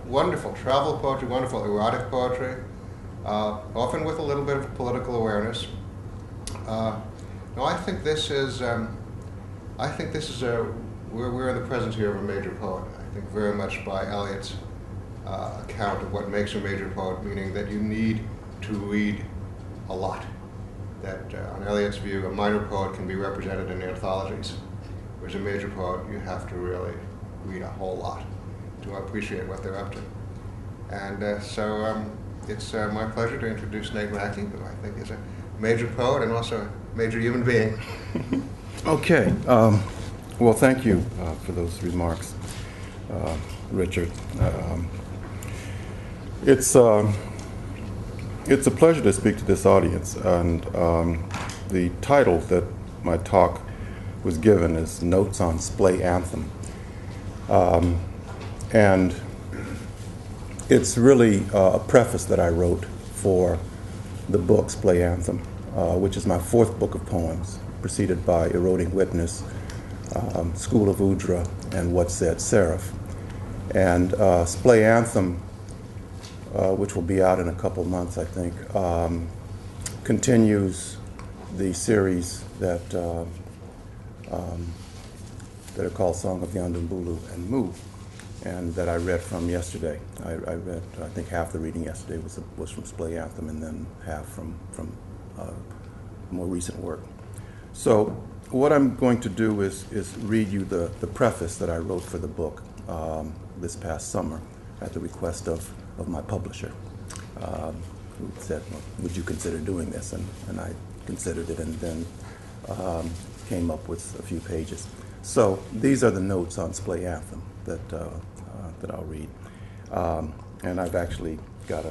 wonderful travel poetry, wonderful erotic poetry, often with a little bit of political awareness. No, I think this is we're in the presence here of a major poet. I think very much by Eliot's account of what makes a major poet, meaning that you need to read a lot. That on Eliot's view, a minor poet can be represented in anthologies, whereas a major poet, you have to really read a whole lot to appreciate what they're up to. And so it's my pleasure to introduce Nate Mackey, who I think is a major poet and also a major human being. Okay. Well, thank you for those remarks, Richard. It's a pleasure to speak to this audience, and the title that my talk was given is Notes on Splay Anthem. And it's really a preface that I wrote for the book Splay Anthem, which is my fourth book of poems, preceded by Eroding Witness, School of Udra, and What Said Seraph. And Splay Anthem, which will be out in a couple months, I think, continues the series that are called Song of the Andumbulu and Mu, and that I read from yesterday. I read, I think half the reading yesterday was from Splay Anthem, and then half from more recent work. So what I'm going to do is read you the preface that I wrote for the book this past summer at the request of my publisher, who said, well, would you consider doing this? And I considered it, and then came up with a few pages. So these are the notes on Splay Anthem that I'll read. And I've actually got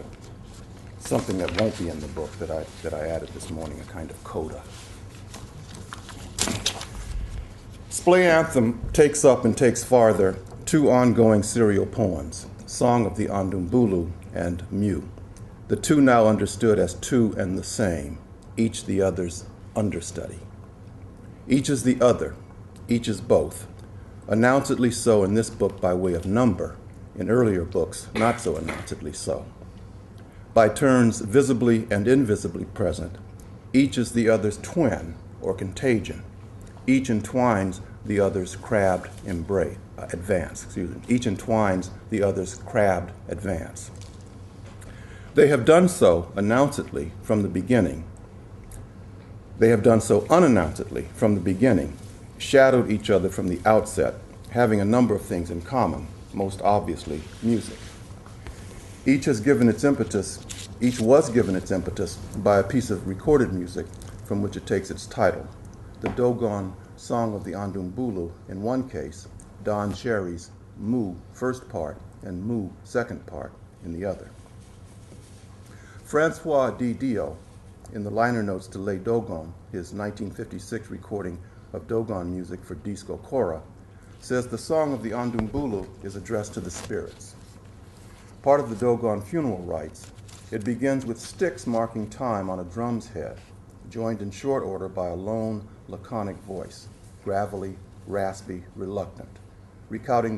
something that won't be in the book that I added this morning, a kind of coda. Splay Anthem takes up and takes farther two ongoing serial poems, Song of the Andumbulu and Mu, the two now understood as two and the same, each the other's understudy. Each is the other, each is both, announcedly so in this book by way of number, in earlier books not so announcedly so. By turns visibly and invisibly present, each is the other's twin or contagion. Each entwines the other's crabbed advance. Each entwines the other's crabbed advance. They have done so announcedly from the beginning. They have done so unannouncedly from the beginning, shadowed each other from the outset, having a number of things in common, most obviously music. Each was given its impetus by a piece of recorded music from which it takes its title, the Dogon Song of the Andumbulu in one case, Don Cherry's Mu first part and Mu second part in the other. Francois Didio, in the liner notes to Les Dogon, his 1956 recording of Dogon music for Disco Kora, says the Song of the Andumbulu is addressed to the spirits. Part of the Dogon funeral rites, it begins with sticks marking time on a drum's head, joined in short order by a lone, laconic voice, gravelly, raspy, reluctant, recounting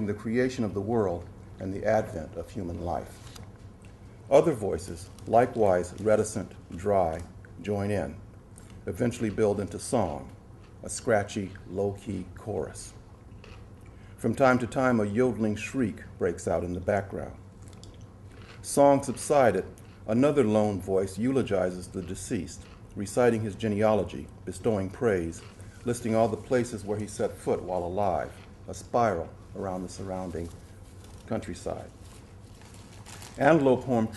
the creation of the world and the advent of human life. Other voices, likewise reticent, dry, join in, eventually build into song, a scratchy, low-key chorus. From time to time, a yodeling shriek breaks out in the background. Song subsided, another lone voice eulogizes the deceased, reciting his genealogy, bestowing praise, listing all the places where he set foot while alive, a spiral around the surrounding countryside. Antelope horn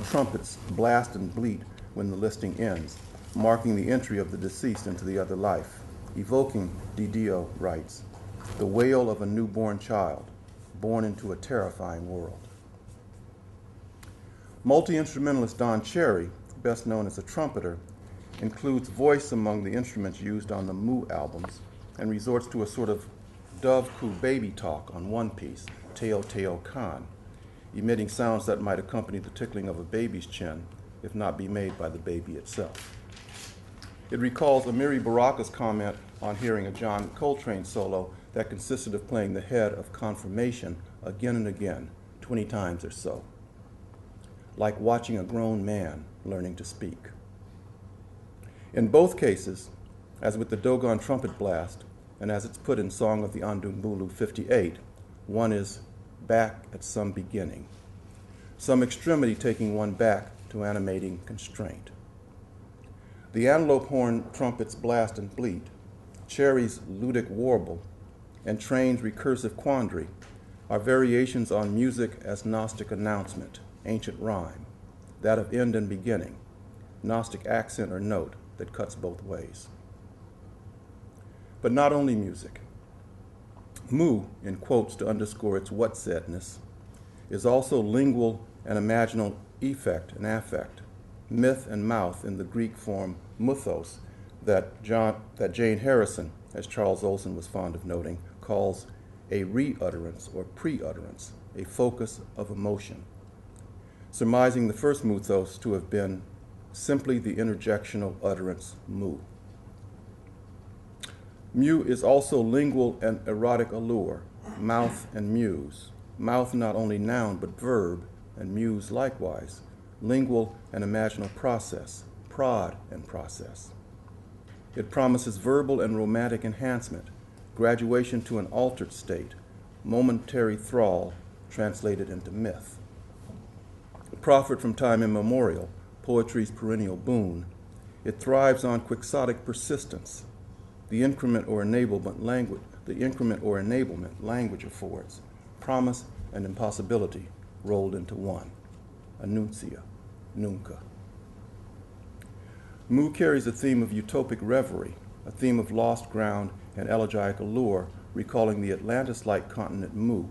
trumpets blast and bleat when the listing ends, marking the entry of the deceased into the other life, evoking, Didio writes, the wail of a newborn child, born into a terrifying world. Multi-instrumentalist Don Cherry, best known as a trumpeter, includes voice among the instruments used on the Mu albums and resorts to a sort of dove coo baby talk on one piece, Teo Teo Khan, emitting sounds that might accompany the tickling of a baby's chin, if not be made by the baby itself. It recalls Amiri Baraka's comment on hearing a John Coltrane solo that consisted of playing the head of confirmation again and again, 20 times or so, like watching a grown man learning to speak. In both cases, as with the Dogon trumpet blast, and as it's put in Song of the Andumbulu 58, one is back at some beginning, some extremity taking one back to animating constraint. The antelope horn trumpet's blast and bleat, Cherry's ludic warble, and Train's recursive quandary are variations on music as Gnostic announcement, ancient rhyme, that of end and beginning, Gnostic accent or note that cuts both ways. But not only music. Mu, in quotes to underscore its what-saidness, is also lingual and imaginal effect and affect, myth and mouth in the Greek form muthos that Jane Harrison, as Charles Olson was fond of noting, calls a re-utterance or pre-utterance, a focus of emotion, surmising the first muthos to have been simply the interjectional utterance mu. Mu is also lingual and erotic allure, mouth and muse. Mouth not only noun but verb, and muse likewise, lingual and imaginal process, prod and process. It promises verbal and romantic enhancement, graduation to an altered state, momentary thrall translated into myth. Proffered from time immemorial, poetry's perennial boon, it thrives on quixotic persistence. The increment or enablement language affords, promise and impossibility rolled into one, annuncia, nunca. Mu carries a theme of utopic reverie, a theme of lost ground and elegiac allure, recalling the Atlantis-like continent Mu,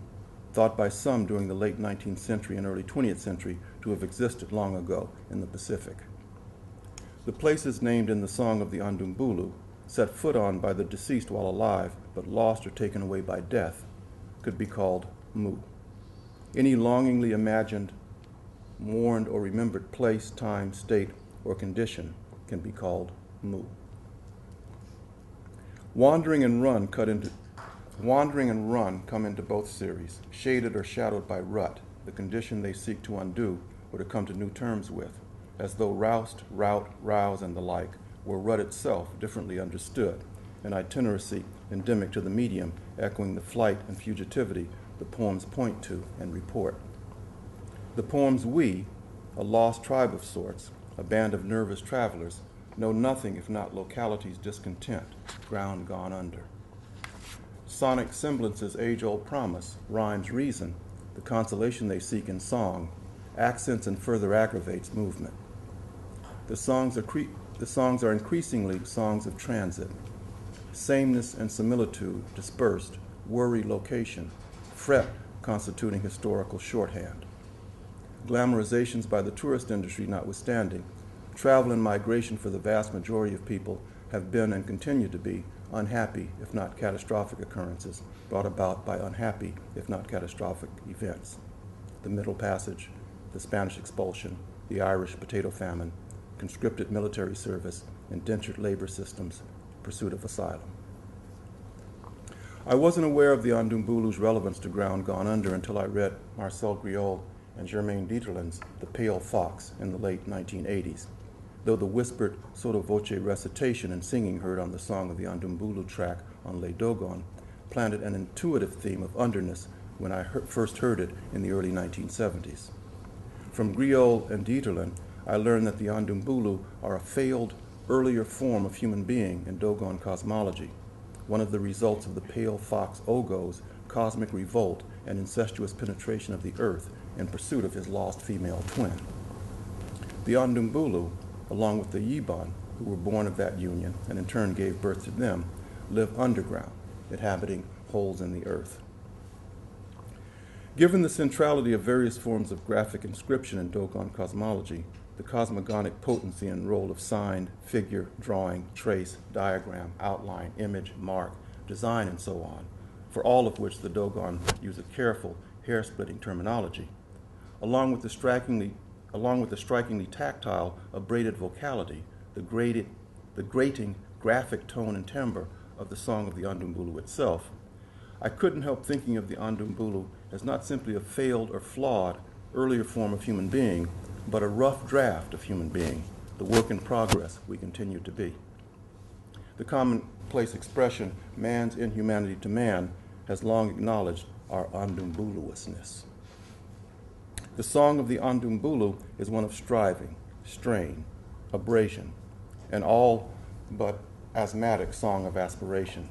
thought by some during the late 19th century and early 20th century to have existed long ago in the Pacific. The places named in the Song of the Andumbulu, set foot on by the deceased while alive, but lost or taken away by death, could be called Mu. Any longingly imagined, mourned, or remembered place, time, state, or condition can be called Mu. Wandering and run come into both series, shaded or shadowed by rut, the condition they seek to undo or to come to new terms with, as though roust, rout, rouse, and the like were rut itself differently understood, an itineracy endemic to the medium, echoing the flight and fugitivity the poems point to and report. The poems we, a lost tribe of sorts, a band of nervous travelers, know nothing if not locality's discontent, ground gone under. Sonic semblances age-old promise, rhymes reason, the consolation they seek in song, accents and further aggravates movement. The songs are increasingly songs of transit, sameness and similitude dispersed, worry location, fret constituting historical shorthand. Glamorizations by the tourist industry notwithstanding, travel and migration for the vast majority of people have been and continue to be unhappy, if not catastrophic occurrences brought about by unhappy, if not catastrophic events. The Middle Passage, the Spanish expulsion, the Irish potato famine, conscripted military service, indentured labor systems, pursuit of asylum. I wasn't aware of the Andumbulu's relevance to ground gone under until I read Marcel Griol and Germaine Dieterlin's The Pale Fox in the late 1980s, though the whispered sotto voce recitation and singing heard on the Song of the Andumbulu track on Les Dogon planted an intuitive theme of underness when I first heard it in the early 1970s. From Griol and Dieterlin, I learned that the Andumbulu are a failed, earlier form of human being in Dogon cosmology, one of the results of the pale fox Ogo's cosmic revolt and incestuous penetration of the earth in pursuit of his lost female twin. The Andumbulu, along with the Yiban, who were born of that union and in turn gave birth to them, live underground, inhabiting holes in the earth. Given the centrality of various forms of graphic inscription in Dogon cosmology, the cosmogonic potency and role of sign, figure, drawing, trace, diagram, outline, image, mark, design, and so on, for all of which the Dogon use a careful, hair-splitting terminology, along with the strikingly tactile, abraded vocality, the grating graphic tone and timbre of the Song of the Andumbulu itself, I couldn't help thinking of the Andumbulu as not simply a failed or flawed earlier form of human being, but a rough draft of human being, the work in progress we continue to be. The commonplace expression, man's inhumanity to man, has long acknowledged our Andumbuluousness. The song of the Andumbulu is one of striving, strain, abrasion, an all but asthmatic song of aspiration.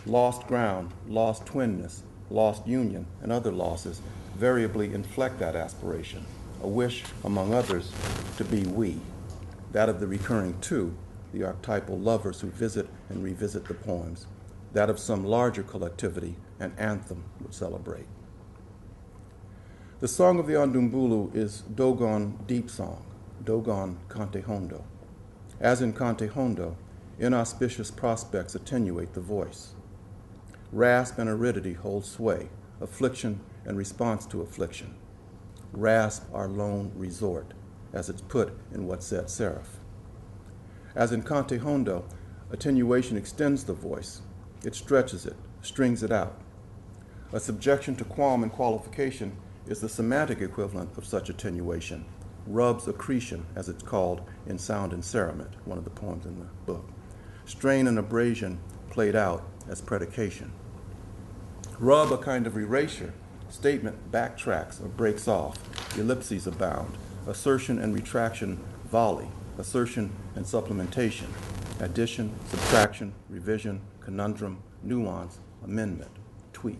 Lost ground, lost twinness, lost union, and other losses variably inflect that aspiration, a wish, among others, to be we, that of the recurring two, the archetypal lovers who visit and revisit the poems, that of some larger collectivity, an anthem would celebrate. The song of the Andumbulu is Dogon deep song, Dogon Kante Hondo. As in Kante Hondo, inauspicious prospects attenuate the voice. Rasp and aridity hold sway, affliction and response to affliction. Rasp our lone resort, as it's put in What Said Seraph. As in Kante Hondo, attenuation extends the voice. It stretches it, strings it out. A subjection to qualm and qualification is the semantic equivalent of such attenuation, rubs accretion, as it's called in Sound and Cerement, one of the poems in the book. Strain and abrasion played out as predication. Rub a kind of erasure, statement backtracks or breaks off, ellipses abound, assertion and retraction volley, assertion and supplementation, addition, subtraction, revision, conundrum, nuance, amendment, tweak.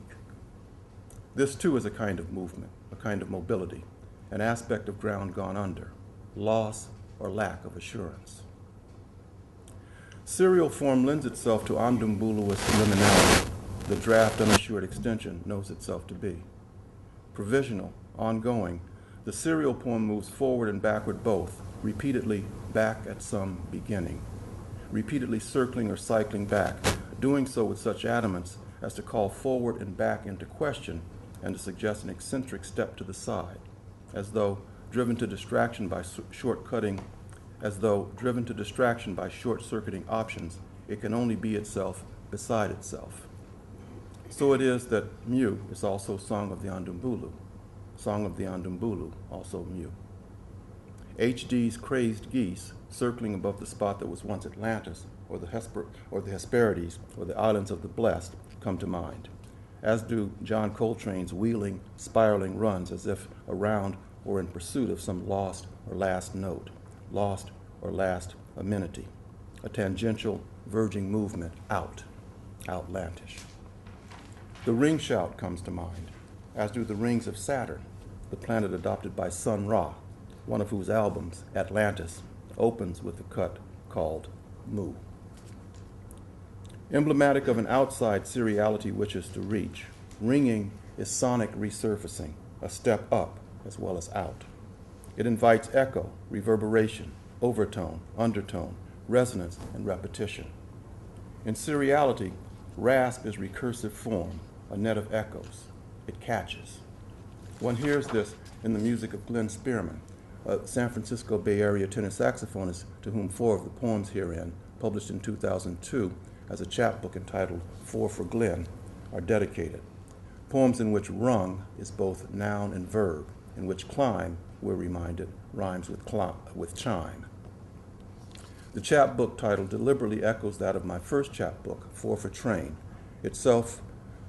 This too is a kind of movement, a kind of mobility, an aspect of ground gone under, loss or lack of assurance. Serial form lends itself to Andumbuluous liminality, the draft unassured extension knows itself to be. Provisional, ongoing, the serial poem moves forward and backward both, repeatedly back at some beginning, repeatedly circling or cycling back, doing so with such adamance as to call forward and back into question and to suggest an eccentric step to the side, as though driven to distraction by short-circuiting options, it can only be itself beside itself. So it is that Mu is also Song of the Andumbulu, Song of the Andumbulu, also Mu. H.D.'s crazed geese, circling above the spot that was once Atlantis, or the Hesperides, or the islands of the blessed, come to mind, as do John Coltrane's wheeling, spiraling runs as if around or in pursuit of some lost or last note, lost or last amenity, a tangential, verging movement out, outlandish. The ring shout comes to mind, as do the rings of Saturn, the planet adopted by Sun Ra, one of whose albums, Atlantis, opens with the cut called Mu. Emblematic of an outside seriality wishes to reach, ringing is sonic resurfacing, a step up as well as out. It invites echo, reverberation, overtone, undertone, resonance, and repetition. In seriality, rasp is recursive form, a net of echoes. It catches. One hears this in the music of Glenn Spearman, a San Francisco Bay Area tenor saxophonist to whom 4 of the poems herein, published in 2002 as a chapbook entitled 4 for Glenn, are dedicated. Poems in which rung is both noun and verb, in which climb, we're reminded, rhymes with chime. The chapbook title deliberately echoes that of my first chapbook, 4 for Train, itself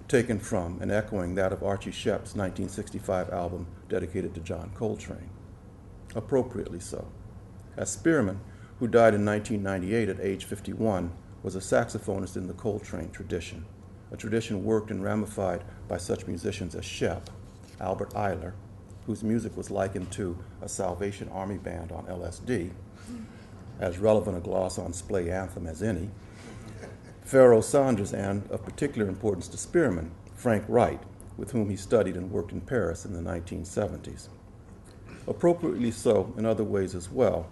taken from and echoing that of Archie Shepp's 1965 album dedicated to John Coltrane. Appropriately so, as Spearman, who died in 1998 at age 51, was a saxophonist in the Coltrane tradition, a tradition worked and ramified by such musicians as Shepp, Albert Ayler, whose music was likened to a Salvation Army band on LSD, as relevant a gloss on splay anthem as any, Pharoah Sanders, and, of particular importance to Spearman, Frank Wright, with whom he studied and worked in Paris in the 1970s. Appropriately so in other ways as well,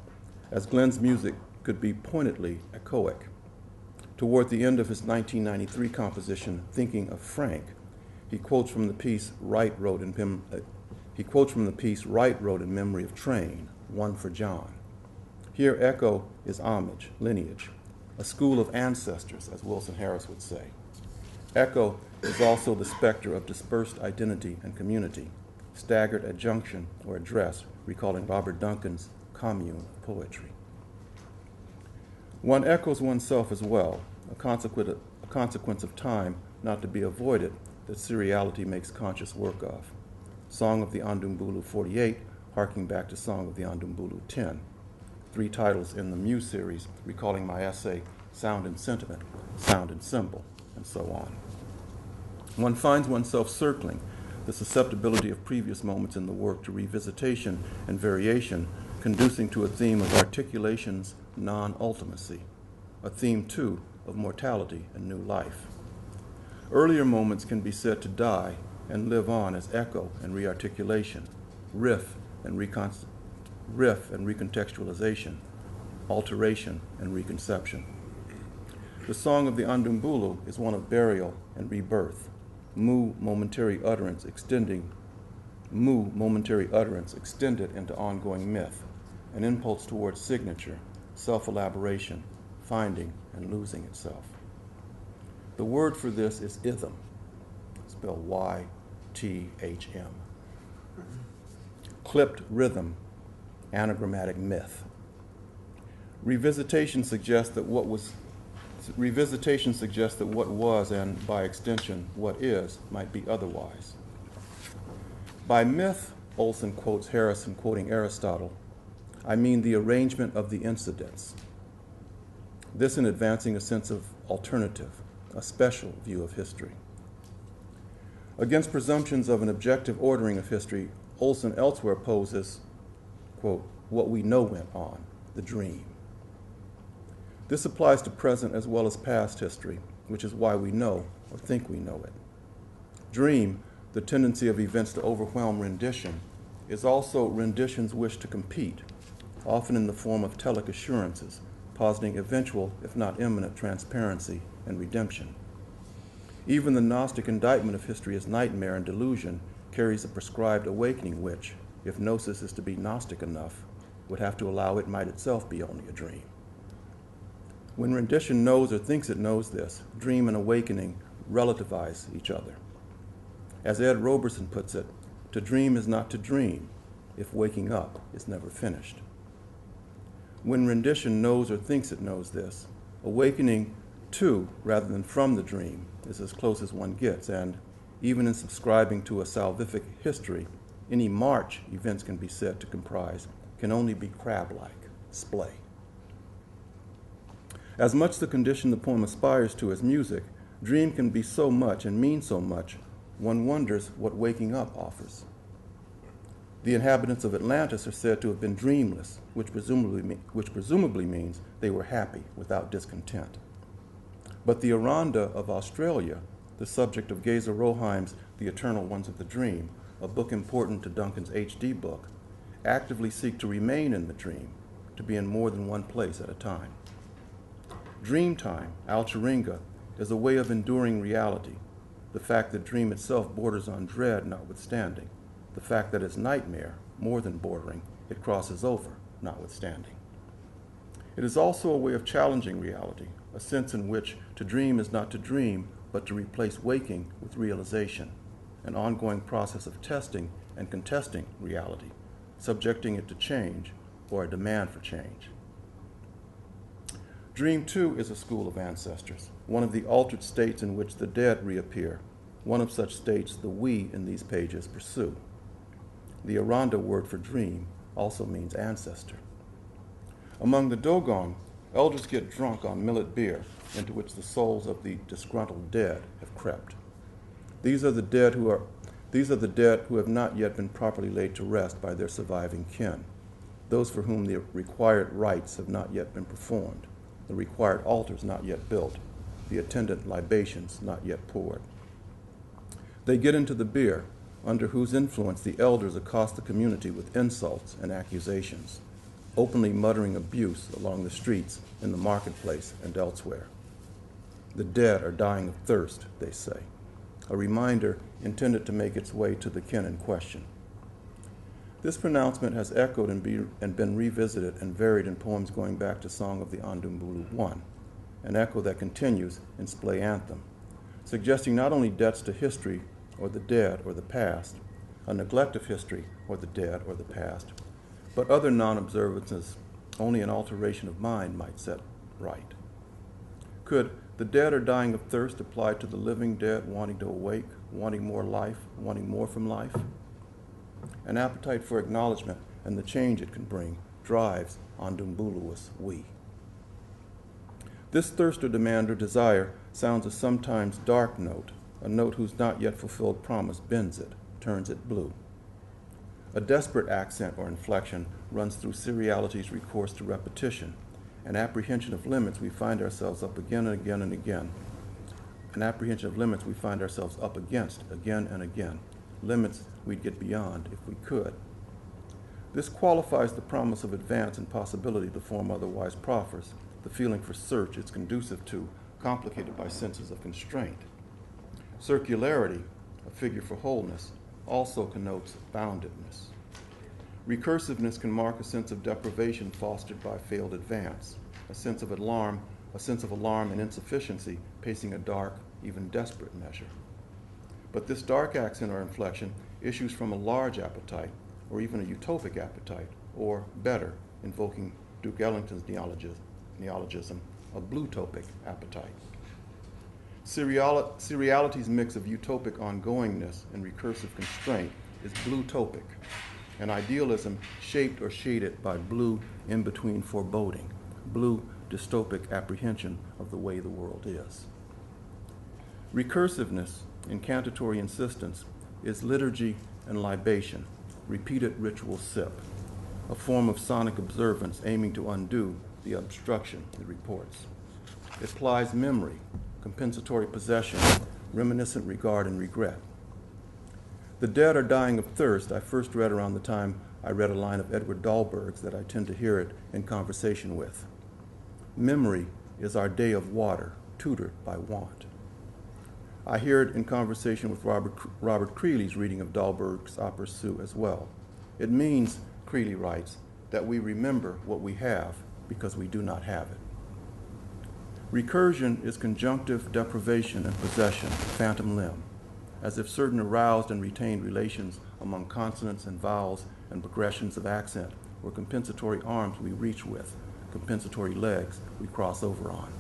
as Glenn's music could be pointedly echoic. Toward the end of his 1993 composition, Thinking of Frank, he quotes from the piece Wright wrote in memory of Train, 1 for John. Here echo is homage, lineage, a school of ancestors, as Wilson Harris would say. Echo is also the specter of dispersed identity and community, staggered adjunction or address, recalling Robert Duncan's commune of poetry. One echoes oneself as well, a consequence of time not to be avoided that seriality makes conscious work of. Song of the Andumbulu 48, harking back to Song of the Andumbulu 10, 3 titles in the Muse series, recalling my essay, Sound and Sentiment, Sound and Symbol, and so on. One finds oneself circling the susceptibility of previous moments in the work to revisitation and variation, conducing to a theme of articulation's non-ultimacy, a theme, too, of mortality and new life. Earlier moments can be said to die and live on as echo and rearticulation, riff and recontextualization, alteration and reconception. The Song of the Andumbulu is one of burial and rebirth, momentary utterance extended into ongoing myth, an impulse towards signature, self-elaboration, finding and losing itself. The word for this is ithm, spelled Y-T-H-M. Clipped rhythm, anagrammatic myth. Revisitation suggests that what was, and by extension, what is, might be otherwise. By myth, Olson quotes Harrison quoting Aristotle, I mean the arrangement of the incidents. This in advancing a sense of alternative, a special view of history. Against presumptions of an objective ordering of history, Olson elsewhere poses, quote, what we know went on, the dream. This applies to present as well as past history, which is why we know or think we know it. Dream, the tendency of events to overwhelm rendition, is also rendition's wish to compete, often in the form of telic assurances, positing eventual, if not imminent, transparency and redemption. Even the Gnostic indictment of history as nightmare and delusion carries a prescribed awakening which, if gnosis is to be Gnostic enough, would have to allow it might itself be only a dream. When rendition knows or thinks it knows this, dream and awakening relativize each other. As Ed Roberson puts it, to dream is not to dream if waking up is never finished. When rendition knows or thinks it knows this, awakening to rather than from the dream is as close as one gets, and even in subscribing to a salvific history, any march events can be said to comprise can only be crab-like, splay. As much the condition the poem aspires to as music, dream can be so much and mean so much, one wonders what waking up offers. The inhabitants of Atlantis are said to have been dreamless, which presumably means they were happy without discontent. But the Aranda of Australia, the subject of Geza Roheim's The Eternal Ones of the Dream, a book important to Duncan's HD book, actively seek to remain in the dream, to be in more than one place at a time. Dream time, Al-Chiringa, is a way of enduring reality, the fact that dream itself borders on dread notwithstanding, the fact that it's nightmare, more than bordering, it crosses over, notwithstanding. It is also a way of challenging reality, a sense in which to dream is not to dream, but to replace waking with realization, an ongoing process of testing and contesting reality, subjecting it to change or a demand for change. Dream, too, is a school of ancestors, one of the altered states in which the dead reappear, one of such states the we in these pages pursue. The Aranda word for dream also means ancestor. Among the Dogon, elders get drunk on millet beer, into which the souls of the disgruntled dead have crept. These are the dead who have not yet been properly laid to rest by their surviving kin, those for whom the required rites have not yet been performed, the required altars not yet built, the attendant libations not yet poured. They get into the beer, under whose influence the elders accost the community with insults and accusations, openly muttering abuse along the streets, in the marketplace, and elsewhere. The dead are dying of thirst, they say, a reminder intended to make its way to the kin in question. This pronouncement has echoed and been revisited and varied in poems going back to Song of the Andumbulu 1, an echo that continues in Splay Anthem, suggesting not only debts to history or the dead or the past, a neglect of history or the dead or the past, but other non-observances only an alteration of mind might set right. Could the dead are dying of thirst apply to the living dead wanting to awake, wanting more life, wanting more from life? An appetite for acknowledgement and the change it can bring drives Ondumbulu's we. This thirst or demand or desire sounds a sometimes dark note, a note whose not yet fulfilled promise bends it, turns it blue. A desperate accent or inflection runs through seriality's recourse to repetition, an apprehension of limits we find ourselves up again and again and again. An apprehension of limits we find ourselves up against again and again, limits we'd get beyond if we could. This qualifies the promise of advance and possibility the form otherwise proffers, the feeling for search it's conducive to, complicated by senses of constraint. Circularity, a figure for wholeness, also connotes boundedness. Recursiveness can mark a sense of deprivation fostered by failed advance, a sense of alarm and insufficiency pacing a dark, even desperate measure. But this dark accent or inflection issues from a large appetite, or even a utopic appetite, or better, invoking Duke Ellington's neologism, a bluetopic appetite. Seriality's mix of utopic ongoingness and recursive constraint is bluetopic, an idealism shaped or shaded by blue in-between foreboding, blue dystopic apprehension of the way the world is. Recursiveness, incantatory insistence, is liturgy and libation, repeated ritual sip, a form of sonic observance aiming to undo the obstruction it reports. It plies memory, compensatory possession, reminiscent regard and regret. The dead are dying of thirst I first read around the time I read a line of Edward Dahlberg's that I tend to hear it in conversation with. Memory is our day of water, tutored by want. I hear it in conversation with Robert Creeley's reading of Dahlberg's Opera Sue as well. It means, Creeley writes, that we remember what we have because we do not have it. Recursion is conjunctive deprivation and possession, phantom limb, as if certain aroused and retained relations among consonants and vowels and progressions of accent were compensatory arms we reach with, compensatory legs we cross over on.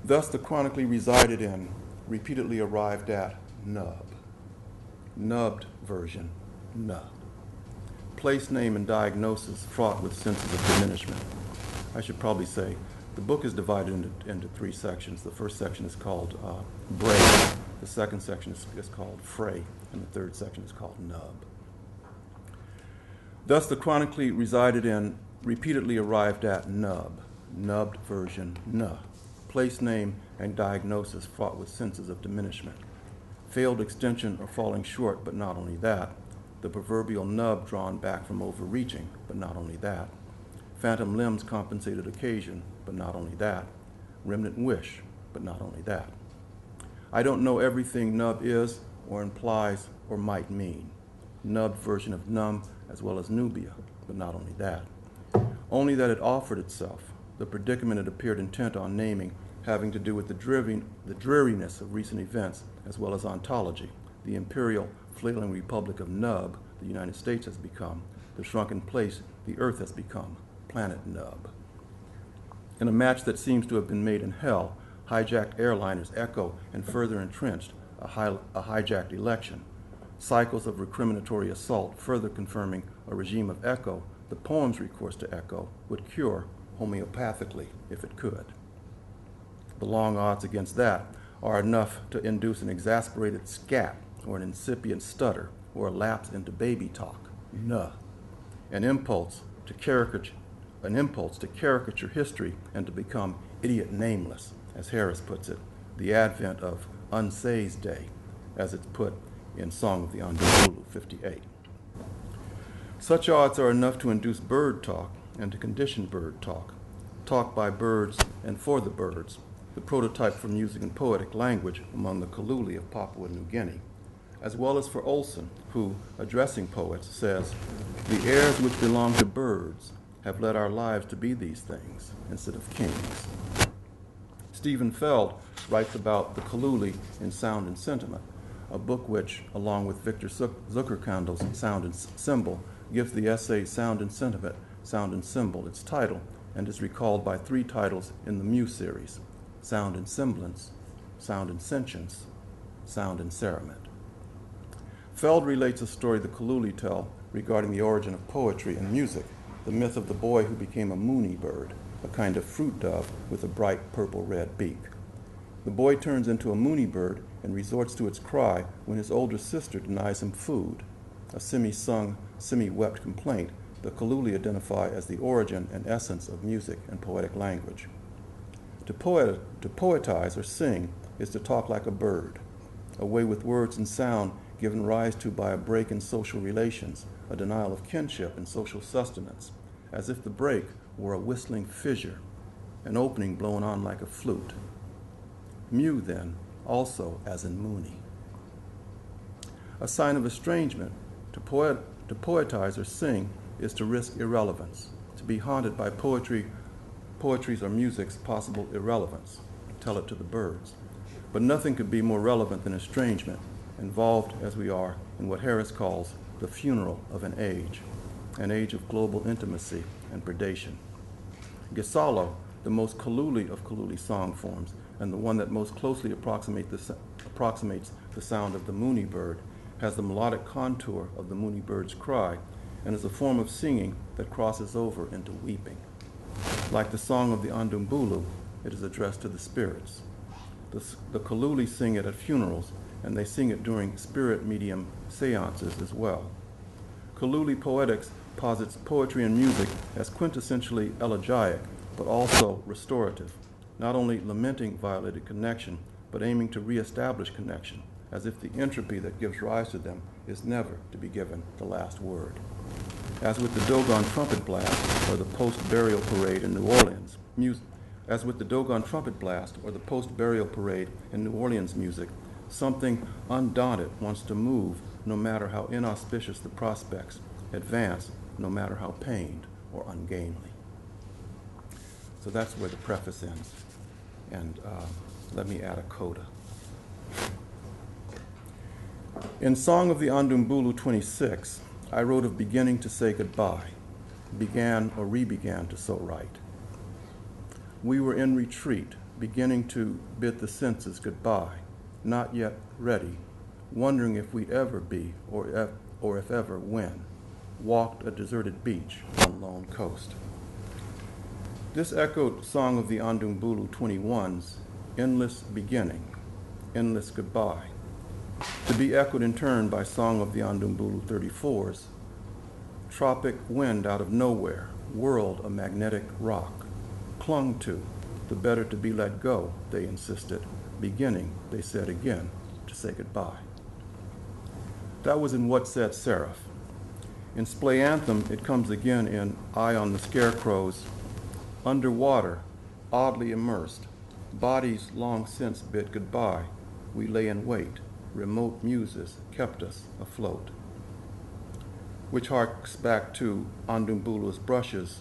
Thus the chronically resided in, repeatedly arrived at, nub. Nubbed version, nub. Place name and diagnosis fraught with senses of diminishment. I should probably say the book is divided into three sections. The first section is called break, the second section is called fray, and the third section is called nub. Thus the chronically resided in, repeatedly arrived at, nub. Nubbed version, nuh. Place name and diagnosis fraught with senses of diminishment. Failed extension or falling short, but not only that. The proverbial nub drawn back from overreaching, but not only that. Phantom limbs compensated occasion, but not only that. Remnant wish, but not only that. I don't know everything nub is, or implies, or might mean. Nubbed version of numb, as well as Nubia, but not only that. Only that it offered itself, the predicament it appeared intent on naming, having to do with the dreariness of recent events, as well as ontology, the imperial flailing republic of Nub the United States has become, the shrunken place the earth has become, planet Nub. In a match that seems to have been made in hell, hijacked airliners echo and further entrenched a hijacked election. Cycles of recriminatory assault further confirming a regime of echo, the poem's recourse to echo would cure homeopathically if it could. The long odds against that are enough to induce an exasperated scat or an incipient stutter or a lapse into baby talk, nuh, an impulse to caricature history and to become idiot nameless, as Harris puts it, the advent of Unsay's Day, as it's put in Song of the Ondumbulu 58. Such odds are enough to induce bird talk and to condition bird talk, talk by birds and for the birds, the prototype for music and poetic language among the Kaluli of Papua New Guinea, as well as for Olson, who, addressing poets, says, "The airs which belong to birds have led our lives to be these things instead of kings." Stephen Feld writes about the Kaluli in Sound and Sentiment, a book which, along with Victor Zuckerkandl's Sound and Symbol, gives the essay Sound and Sentiment, Sound and Symbol its title, and is recalled by 3 titles in the Mu series: Sound and Semblance, Sound and Sentience, Sound and Cerement. Feld relates a story the Kaluli tell regarding the origin of poetry and music, the myth of the boy who became a moony bird, a kind of fruit dove with a bright purple-red beak. The boy turns into a moony bird and resorts to its cry when his older sister denies him food, a semi-sung, semi-wept complaint the Kaluli identify as the origin and essence of music and poetic language. To poetize or sing is to talk like a bird, a way with words and sound given rise to by a break in social relations, a denial of kinship and social sustenance, as if the break were a whistling fissure, an opening blown on like a flute. Mu, then, also as in moony. A sign of estrangement, to poetize or sing is to risk irrelevance, to be haunted by poetry's or music's possible irrelevance. Tell it to the birds. But nothing could be more relevant than estrangement, involved as we are in what Harris calls the funeral of an age of global intimacy and predation. Gisalo, the most Kaluli of Kaluli song forms, and the one that most closely approximates the sound of the moony bird, has the melodic contour of the moony bird's cry, and is a form of singing that crosses over into weeping. Like the song of the Andumbulu, it is addressed to the spirits. The Kaluli sing it at funerals, and they sing it during spirit medium seances as well. Kaluli poetics posits poetry and music as quintessentially elegiac, but also restorative, not only lamenting violated connection, but aiming to reestablish connection, as if the entropy that gives rise to them is never to be given the last word. As with the Dogon trumpet blast or the post-burial parade in New Orleans, music, something undaunted wants to move no matter how inauspicious the prospects, advance no matter how pained or ungainly. So that's where the preface ends. And let me add a coda. In Song of the Andumbulu 26, I wrote of beginning to say goodbye, began or re-began to so write. We were in retreat, beginning to bid the senses goodbye, not yet ready, wondering if we'd ever be, or if ever when, walked a deserted beach on lone coast. This echoed Song of the Andumbulu 21's endless beginning, endless goodbye, to be echoed in turn by Song of the Andumbulu 34's tropic wind out of nowhere, whirled a magnetic rock, clung to, the better to be let go, they insisted, beginning, they said again, to say goodbye. That was in What Said Seraph. In Splay Anthem, it comes again in Eye on the Scarecrow's underwater, oddly immersed, bodies long since bid goodbye, we lay in wait, remote muses kept us afloat. Which harks back to Andumbulu's brushes,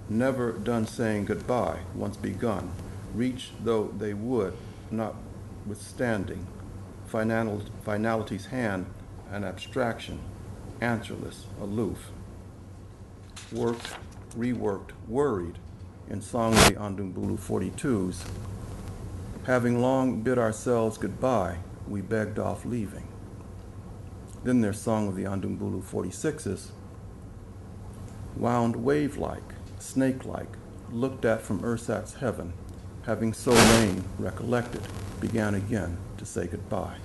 never done saying goodbye, once begun, reach though they would, notwithstanding, finality's hand, an abstraction, answerless, aloof. Worked, reworked, worried, in Song of the Andumbulu 42's, having long bid ourselves goodbye, we begged off leaving. Then there's Song of the Andumbulu 46's, wound wave-like, snake-like, looked at from Ursat's heaven, having so lain, recollected, began again to say goodbye.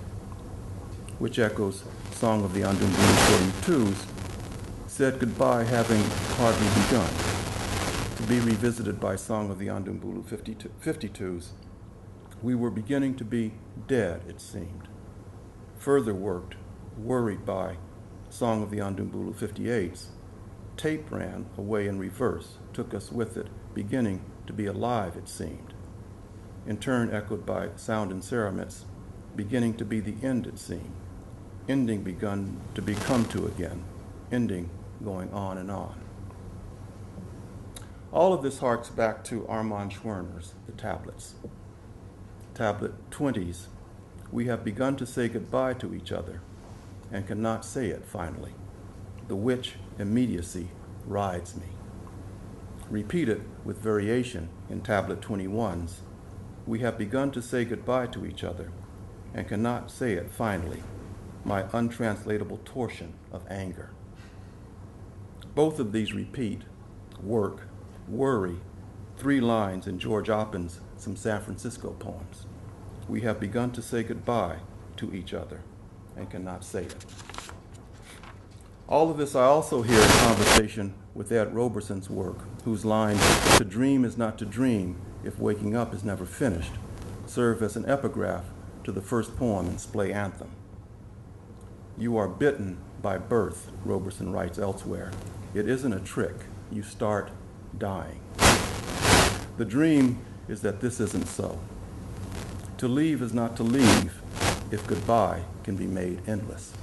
Which echoes Song of the Andumbulu 42's, said goodbye having hardly begun, to be revisited by Song of the Andumbulu 52's, we were beginning to be dead, it seemed. Further worked, worried by Song of the Andumbulu 58's, tape ran away in reverse, took us with it, beginning to be alive, it seemed. In turn echoed by Sound and Cerement's, beginning to be the end, it seemed. Ending begun to be come to again, ending going on and on. All of this harks back to Armand Schwerner's The Tablets. tablet 20s, we have begun to say goodbye to each other and cannot say it finally. The which immediacy rides me. Repeated with variation in tablet 21s, we have begun to say goodbye to each other and cannot say it finally. My untranslatable torsion of anger. Both of these repeat, work, worry, 3 lines in George Oppin's Some San Francisco Poems. We have begun to say goodbye to each other and cannot say it. All of this I also hear in conversation with Ed Roberson's work, whose lines, "To dream is not to dream if waking up is never finished," serve as an epigraph to the first poem in Splay Anthem. "You are bitten by birth," Roberson writes elsewhere. "It isn't a trick. You start dying." The dream is that this isn't so. To leave is not to leave if goodbye can be made endless.